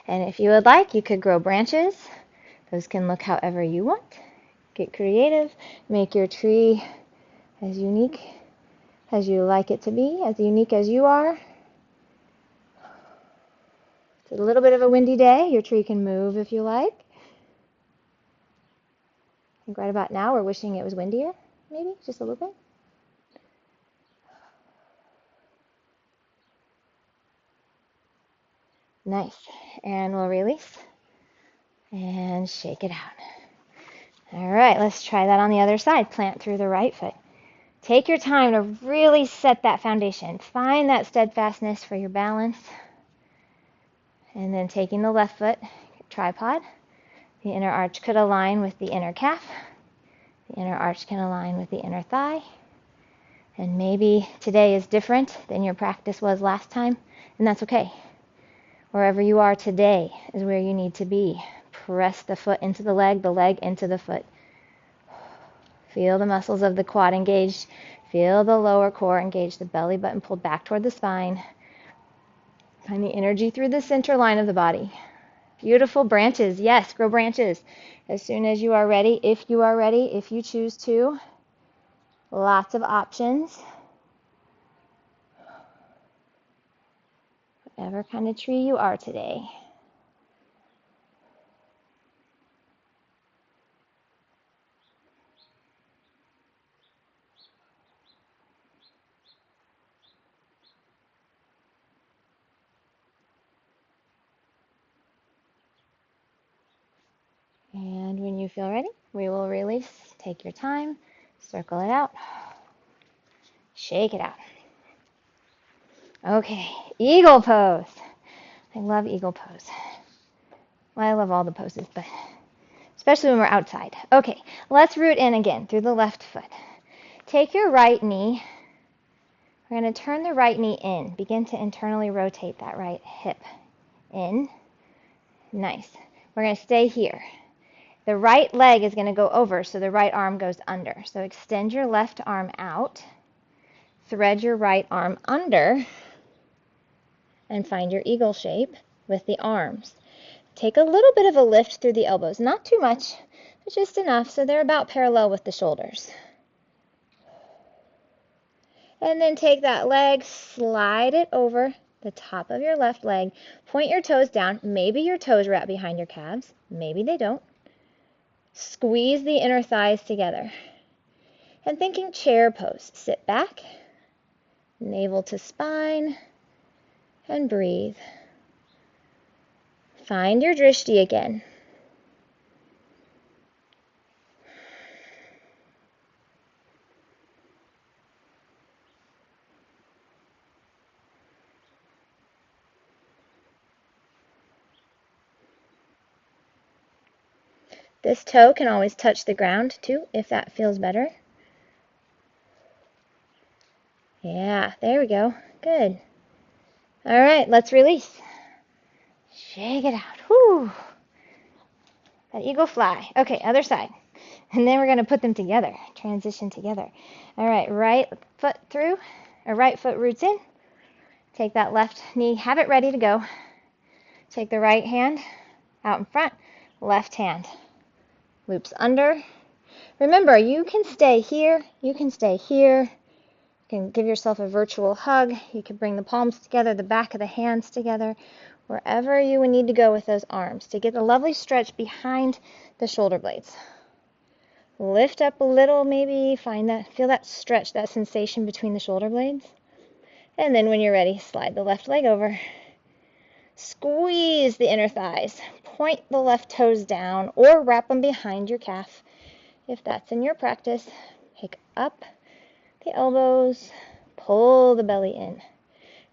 And if you would like, you could grow branches. Those can look however you want. Get creative. Make your tree as unique as you like it to be, as unique as you are. It's a little bit of a windy day. Your tree can move if you like. I think right about now we're wishing it was windier, maybe, just a little bit. Nice. And we'll release and shake it out. All right, let's try that on the other side. Plant through the right foot. Take your time to really set that foundation. Find that steadfastness for your balance. And then taking the left foot, tripod. The inner arch could align with the inner calf. The inner arch can align with the inner thigh. And maybe today is different than your practice was last time, and that's okay. Wherever you are today is where you need to be. Press the foot into the leg into the foot. Feel the muscles of the quad engaged. Feel the lower core engaged, the belly button pulled back toward the spine. Find the energy through the center line of the body. Beautiful branches. Yes, grow branches as soon as you are ready. If you are ready, if you choose to. Lots of options. Whatever kind of tree you are today. And when you feel ready, we will release. Take your time, circle it out, shake it out. Okay, eagle pose. I love eagle pose. Well, I love all the poses, but especially when we're outside. Okay, let's root in again through the left foot. Take your right knee. We're going to turn the right knee in. Begin to internally rotate that right hip in. Nice. We're going to stay here. The right leg is going to go over, so the right arm goes under. So extend your left arm out, thread your right arm under, and find your eagle shape with the arms. Take a little bit of a lift through the elbows, not too much, but just enough so they're about parallel with the shoulders. And then take that leg, slide it over the top of your left leg, point your toes down. Maybe your toes wrap behind your calves, maybe they don't. Squeeze the inner thighs together. And thinking chair pose. Sit back, navel to spine, and breathe. Find your drishti again. This toe can always touch the ground too, if that feels better. Yeah, there we go. Good. All right, let's release. Shake it out. Whew. That eagle fly. Okay, other side. And then we're going to put them together, transition together. All right, right foot through, or right foot roots in. Take that left knee, have it ready to go. Take the right hand out in front, left hand loops under. Remember, you can stay here, you can stay here. You can give yourself a virtual hug. You can bring the palms together, the back of the hands together, wherever you would need to go with those arms to get a lovely stretch behind the shoulder blades. Lift up a little, maybe feel that stretch, that sensation between the shoulder blades. And then when you're ready, slide the left leg over. Squeeze the inner thighs. Point the left toes down or wrap them behind your calf. If that's in your practice, pick up the elbows, pull the belly in.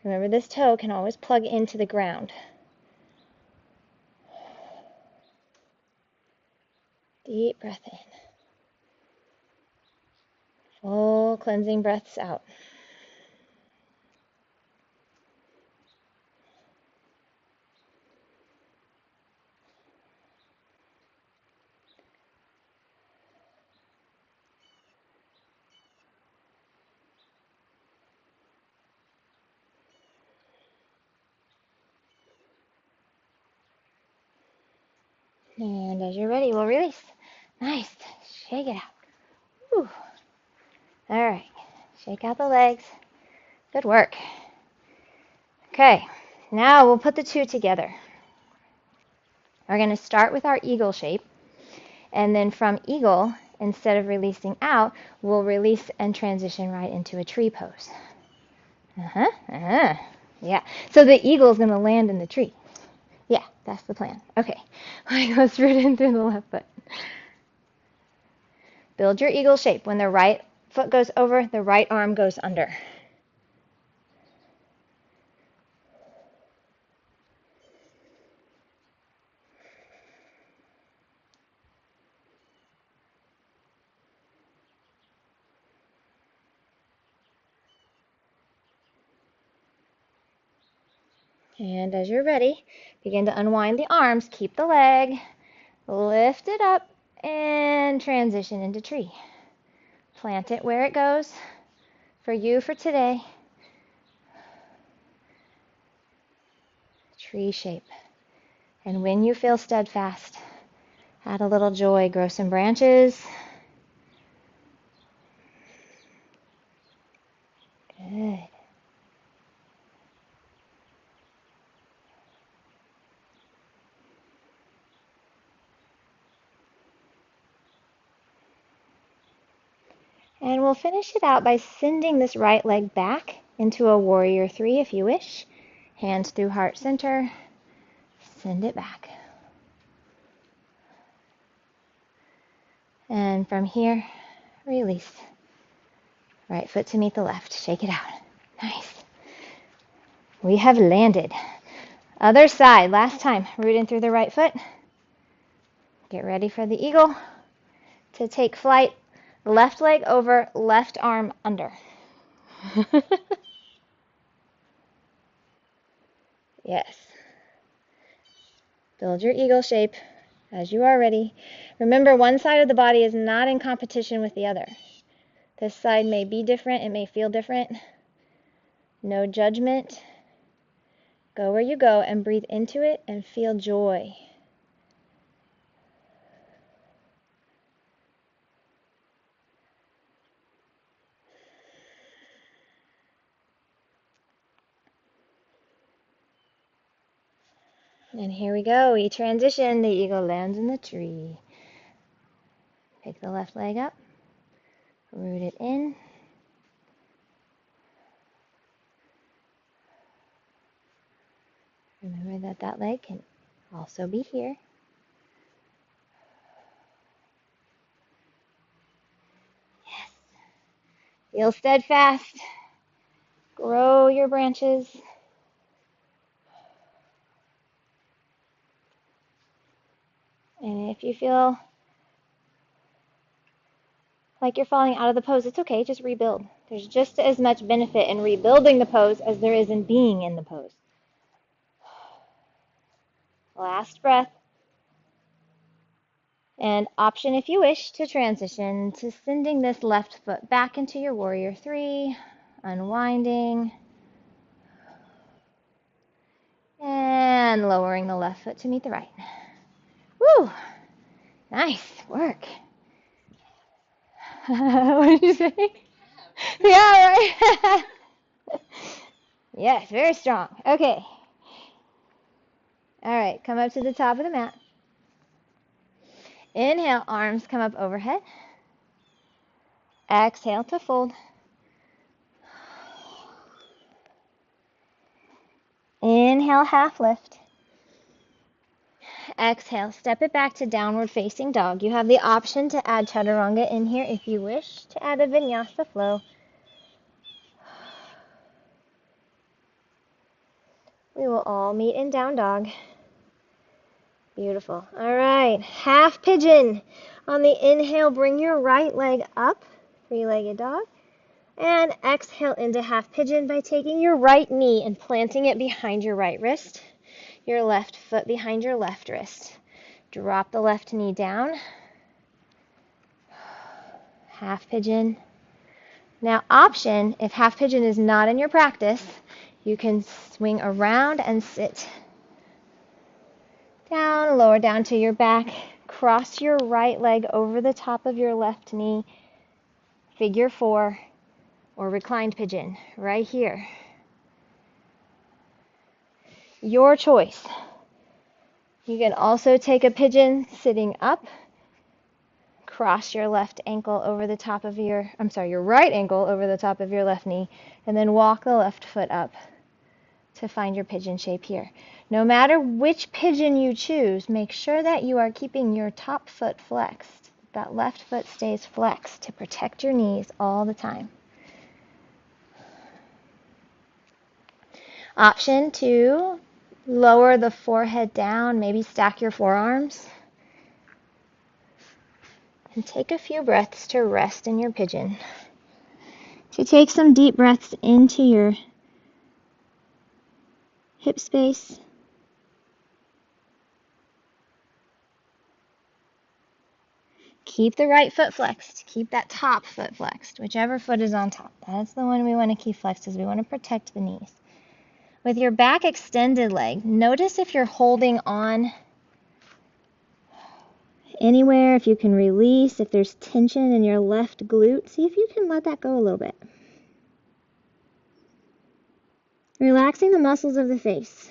Remember, this toe can always plug into the ground. Deep breath in. Full cleansing breaths out. And as you're ready, we'll release. Nice. Shake it out. Whew. All right. Shake out the legs. Good work. Okay. Now we'll put the two together. We're going to start with our eagle shape. And then from eagle, instead of releasing out, we'll release and transition right into a tree pose. Yeah. So the eagle is going to land in the tree. Yeah, that's the plan. Okay. Let's root in through the left foot. Build your eagle shape. When the right foot goes over, the right arm goes under. And as you're ready, begin to unwind the arms. Keep the leg. Lift it up and transition into tree. Plant it where it goes for you for today. Tree shape. And when you feel steadfast, add a little joy. Grow some branches. Good. And we'll finish it out by sending this right leg back into a warrior three if you wish. Hands through heart center. Send it back. And from here, release. Right foot to meet the left. Shake it out. Nice. We have landed. Other side. Last time. Root in through the right foot. Get ready for the eagle to take flight. Left leg over, left arm under. Yes. Build your eagle shape as you are ready. Remember, one side of the body is not in competition with the other. This side may be different. It may feel different. No judgment. Go where you go and breathe into it and feel joy. And here we go. We transition. The eagle lands in the tree. Pick the left leg up, root it in. Remember that that leg can also be here. Yes. Feel steadfast. Grow your branches. And if you feel like you're falling out of the pose, it's okay, just rebuild. There's just as much benefit in rebuilding the pose as there is in being in the pose. Last breath. And option if you wish to transition to sending this left foot back into your warrior three, unwinding, and lowering the left foot to meet the right. Woo! Nice work. What did you say? Yeah, right. Yes, very strong. Okay. All right, come up to the top of the mat. Inhale, arms come up overhead. Exhale to fold. Inhale, half lift. Exhale, step it back to downward facing dog. You have the option to add chaturanga in here if you wish to add a vinyasa flow. We will all meet in down dog. Beautiful. All right, half pigeon. On the inhale, bring your right leg up, three-legged dog. And exhale into half pigeon by taking your right knee and planting it behind your right wrist, your left foot behind your left wrist. Drop the left knee down. Half pigeon. Now option, if half pigeon is not in your practice, you can swing around and sit down, lower down to your back. Cross your right leg over the top of your left knee. Figure four or reclined pigeon right here. Your choice. You can also take a pigeon sitting up. Cross your left ankle over the top of your right ankle over the top of your left knee, and then walk the left foot up to find your pigeon shape here. No matter which pigeon you choose, make sure that you are keeping your top foot flexed. That left foot stays flexed to protect your knees all the time. Option 2, lower the forehead down, maybe stack your forearms. And take a few breaths to rest in your pigeon. So take some deep breaths into your hip space. Keep the right foot flexed. Keep that top foot flexed, whichever foot is on top. That's the one we want to keep flexed, as we want to protect the knees. With your back extended leg, notice if you're holding on anywhere, if you can release, if there's tension in your left glute. See if you can let that go a little bit. Relaxing the muscles of the face.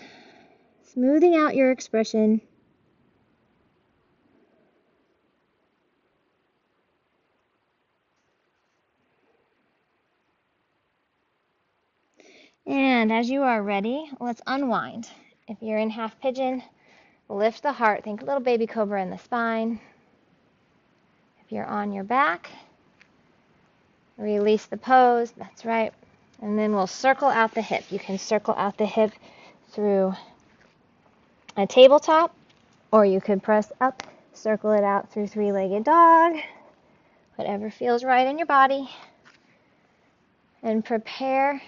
Smoothing out your expression. And as you are ready, let's unwind. If you're in half pigeon, lift the heart. Think little baby cobra in the spine. If you're on your back, release the pose. That's right. And then we'll circle out the hip. You can circle out the hip through a tabletop, or you could press up, circle it out through three-legged dog, whatever feels right in your body. And prepare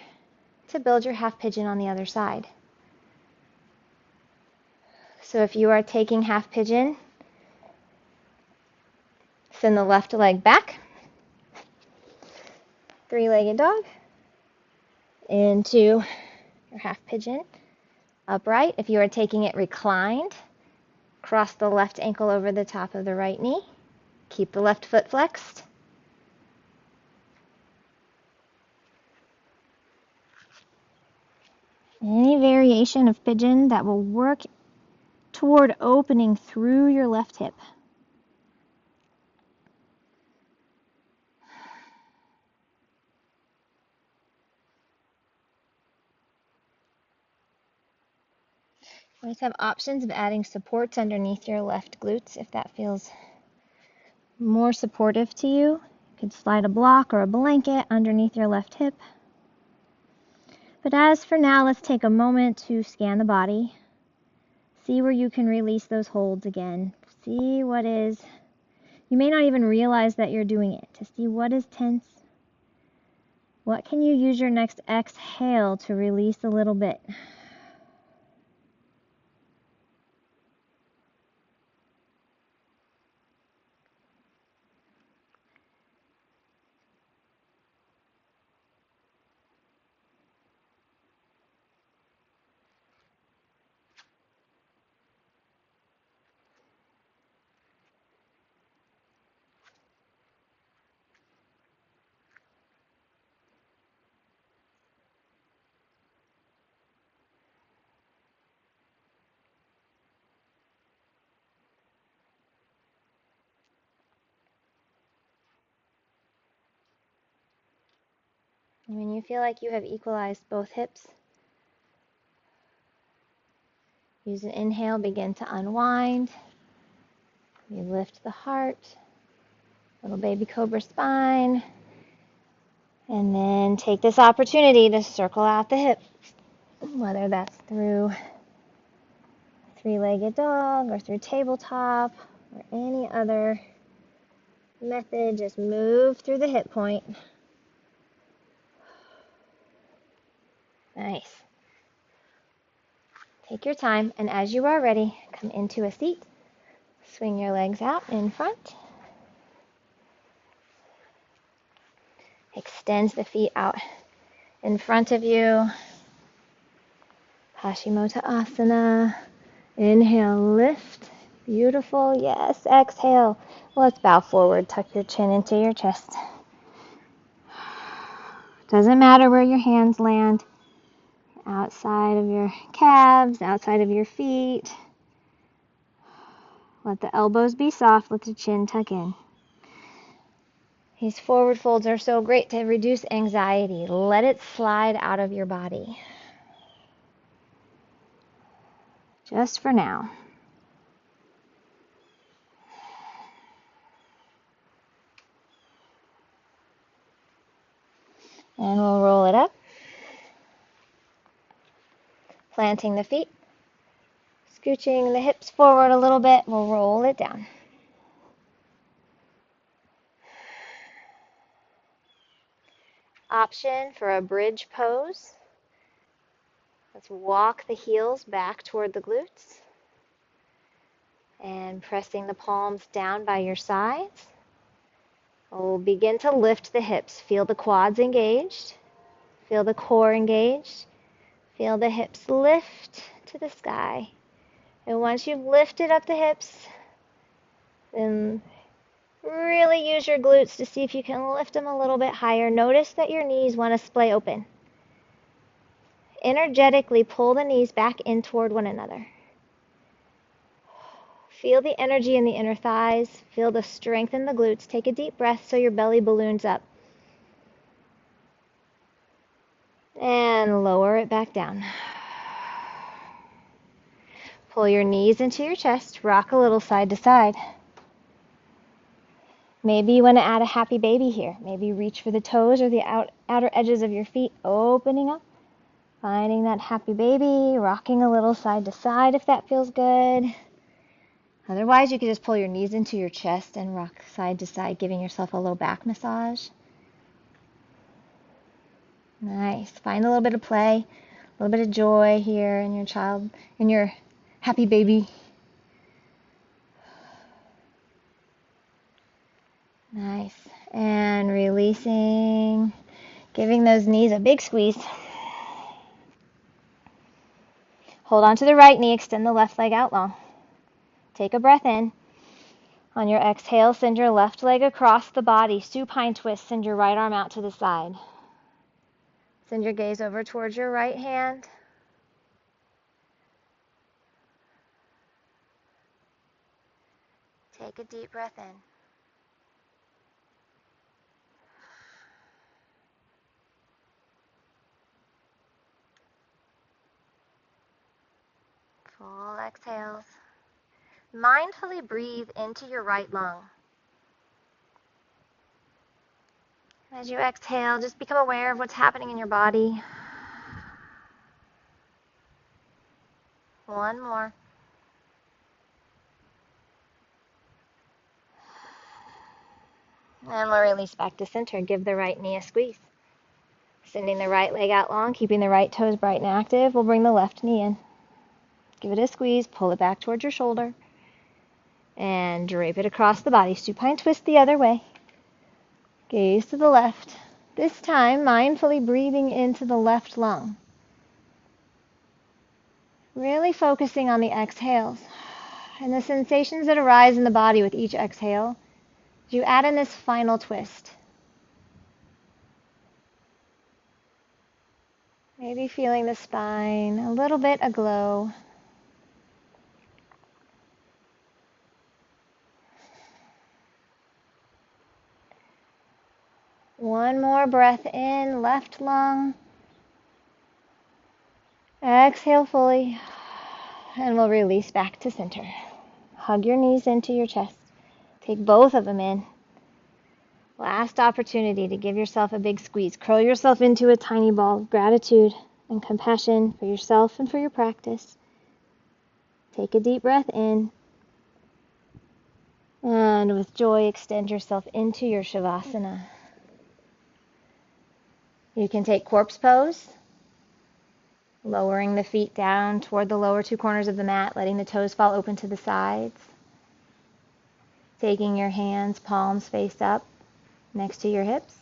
to build your half pigeon on the other side. So if you are taking half pigeon, send the left leg back, three-legged dog, into your half pigeon, upright. If you are taking it reclined, cross the left ankle over the top of the right knee, keep the left foot flexed. Any variation of pigeon that will work toward opening through your left hip. You always have options of adding supports underneath your left glutes if that feels more supportive to you. You could slide a block or a blanket underneath your left hip. But as for now, let's take a moment to scan the body. See where you can release those holds again. See what is, you may not even realize that you're doing it, to see what is tense. What can you use your next exhale to release a little bit? When you feel like you have equalized both hips, use an inhale, begin to unwind. You lift the heart, little baby cobra spine, and then take this opportunity to circle out the hip, whether that's through three-legged dog or through tabletop or any other method. Just move through the hip point. Nice. Take your time, and as you are ready, come into a seat. Swing your legs out in front. Extend the feet out in front of you. Paschimottanasana. Inhale, lift. Beautiful. Yes, exhale. Let's bow forward. Tuck your chin into your chest. Doesn't matter where your hands land. Outside of your calves, outside of your feet. Let the elbows be soft. Let the chin tuck in. These forward folds are so great to reduce anxiety. Let it slide out of your body. Just for now. And we'll roll it up. Planting the feet. Scooching the hips forward a little bit. We'll roll it down. Option for a bridge pose. Let's walk the heels back toward the glutes. And pressing the palms down by your sides. We'll begin to lift the hips. Feel the quads engaged. Feel the core engaged. Feel the hips lift to the sky. And once you've lifted up the hips, then really use your glutes to see if you can lift them a little bit higher. Notice that your knees want to splay open. Energetically pull the knees back in toward one another. Feel the energy in the inner thighs. Feel the strength in the glutes. Take a deep breath so your belly balloons up. And lower it back down. Pull your knees into your chest. Rock a little side to side. Maybe you want to add a happy baby here. Maybe reach for the toes or the outer edges of your feet, opening up. Finding that happy baby, rocking a little side to side if that feels good. Otherwise, you could just pull your knees into your chest and rock side to side, giving yourself a low back massage. Nice. Find a little bit of play, a little bit of joy here in your happy baby. Nice. And releasing, giving those knees a big squeeze. Hold on to the right knee, extend the left leg out long. Take a breath in. On your exhale, send your left leg across the body. Supine twist, send your right arm out to the side. Send your gaze over towards your right hand. Take a deep breath in. Full exhales. Mindfully breathe into your right lung. As you exhale, just become aware of what's happening in your body. One more. And we'll release back to center. Give the right knee a squeeze. Sending the right leg out long, keeping the right toes bright and active. We'll bring the left knee in. Give it a squeeze. Pull it back towards your shoulder. And drape it across the body. Supine twist the other way. Gaze to the left. This time, mindfully breathing into the left lung. Really focusing on the exhales and the sensations that arise in the body with each exhale. You add in this final twist. Maybe feeling the spine a little bit aglow. One more breath in, left lung. Exhale fully, and we'll release back to center. Hug your knees into your chest. Take both of them in. Last opportunity to give yourself a big squeeze. Curl yourself into a tiny ball of gratitude and compassion for yourself and for your practice. Take a deep breath in. And with joy, extend yourself into your Shavasana. You can take corpse pose, lowering the feet down toward the lower two corners of the mat, letting the toes fall open to the sides. Taking your hands, palms face up next to your hips.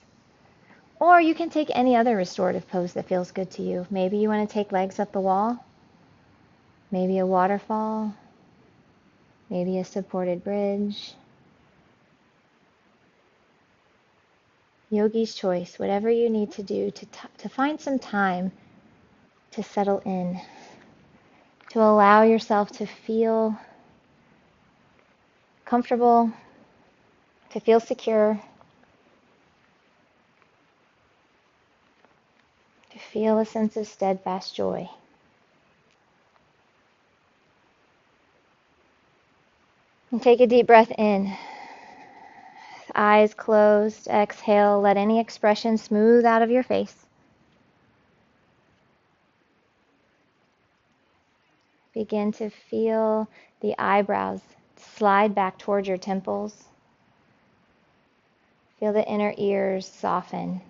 Or you can take any other restorative pose that feels good to you. Maybe you want to take legs up the wall. Maybe a waterfall. Maybe a supported bridge. Yogi's choice, whatever you need to do to find some time to settle in, to allow yourself to feel comfortable, to feel secure, to feel a sense of steadfast joy. And take a deep breath in. Eyes closed. Exhale. Let any expression smooth out of your face. Begin to feel the eyebrows slide back towards your temples. Feel the inner ears soften.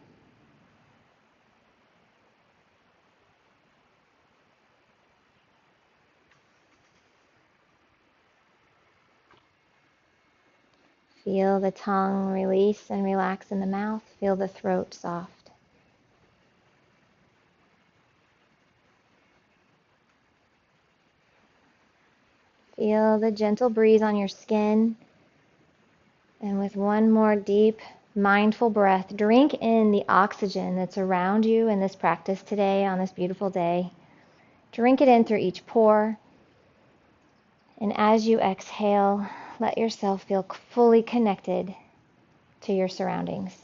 Feel the tongue release and relax in the mouth. Feel the throat soft. Feel the gentle breeze on your skin. And with one more deep, mindful breath, drink in the oxygen that's around you in this practice today on this beautiful day. Drink it in through each pore. And as you exhale, let yourself feel fully connected to your surroundings.